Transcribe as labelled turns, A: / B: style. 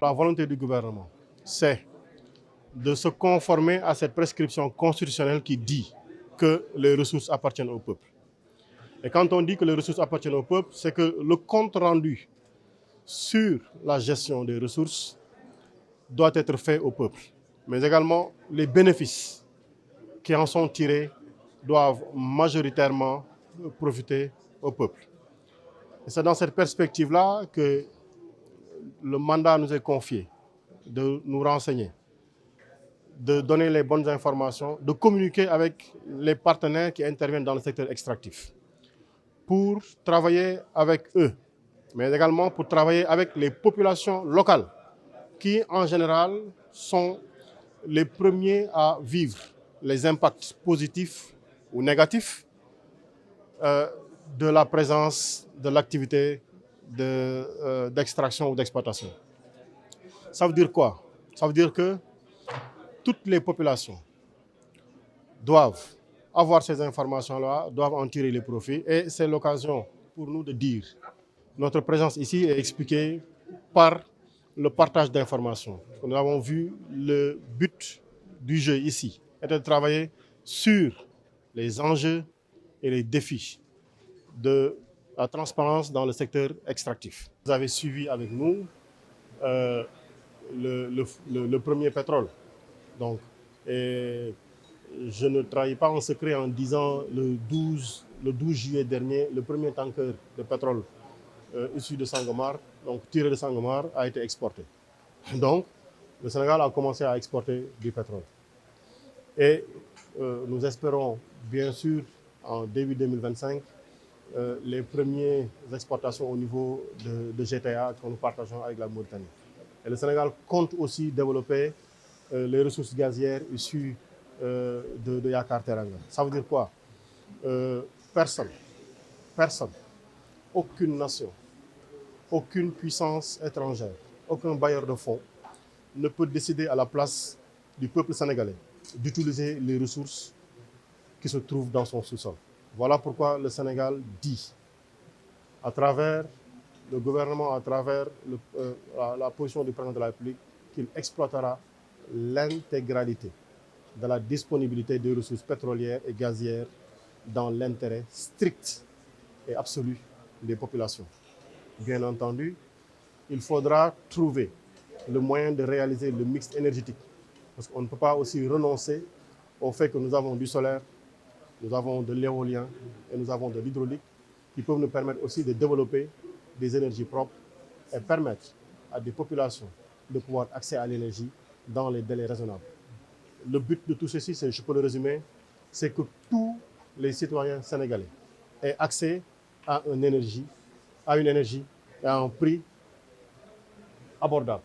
A: La volonté du gouvernement, c'est de se conformer à cette prescription constitutionnelle qui dit que les ressources appartiennent au peuple. Et quand on dit que les ressources appartiennent au peuple, c'est que le compte rendu sur la gestion des ressources doit être fait au peuple. Mais également, les bénéfices qui en sont tirés doivent majoritairement profiter au peuple. Et c'est dans cette perspective-là que le mandat nous est confié de nous renseigner, de donner les bonnes informations, de communiquer avec les partenaires qui interviennent dans le secteur extractif pour travailler avec eux, mais également pour travailler avec les populations locales qui, en général, sont les premiers à vivre les impacts positifs ou négatifs de la présence de l'activité d'extraction ou d'exploitation. Ça veut dire quoi? Ça veut dire que toutes les populations doivent avoir ces informations-là, doivent en tirer les profits et c'est l'occasion pour nous de dire notre présence ici est expliquée par le partage d'informations. Nous avons vu le but du jeu ici était de travailler sur les enjeux et les défis de la transparence dans le secteur extractif. Vous avez suivi avec nous le premier pétrole. Donc, et je ne trahis pas un secret en disant le 12 juillet dernier, le premier tanker de pétrole issu de Sangomar, donc tiré de Sangomar, a été exporté. Donc, le Sénégal a commencé à exporter du pétrole. Et nous espérons, bien sûr, en début 2025, les premières exportations au niveau de GTA que nous partageons avec la Mauritanie. Et le Sénégal compte aussi développer les ressources gazières issues de Yakar Teranga. Ça veut dire quoi? Personne, aucune nation, aucune puissance étrangère, aucun bailleur de fonds ne peut décider à la place du peuple sénégalais d'utiliser les ressources qui se trouvent dans son sous-sol. Voilà pourquoi le Sénégal dit, à travers le gouvernement, à travers la position du président de la République, qu'il exploitera l'intégralité de la disponibilité des ressources pétrolières et gazières dans l'intérêt strict et absolu des populations. Bien entendu, il faudra trouver le moyen de réaliser le mix énergétique. Parce qu'on ne peut pas aussi renoncer au fait que nous avons du solaire, nous avons de l'éolien et nous avons de l'hydraulique qui peuvent nous permettre aussi de développer des énergies propres et permettre à des populations de pouvoir accéder à l'énergie dans les délais raisonnables. Le but de tout ceci, je peux le résumer, c'est que tous les citoyens sénégalais aient accès à une énergie et à un prix abordable.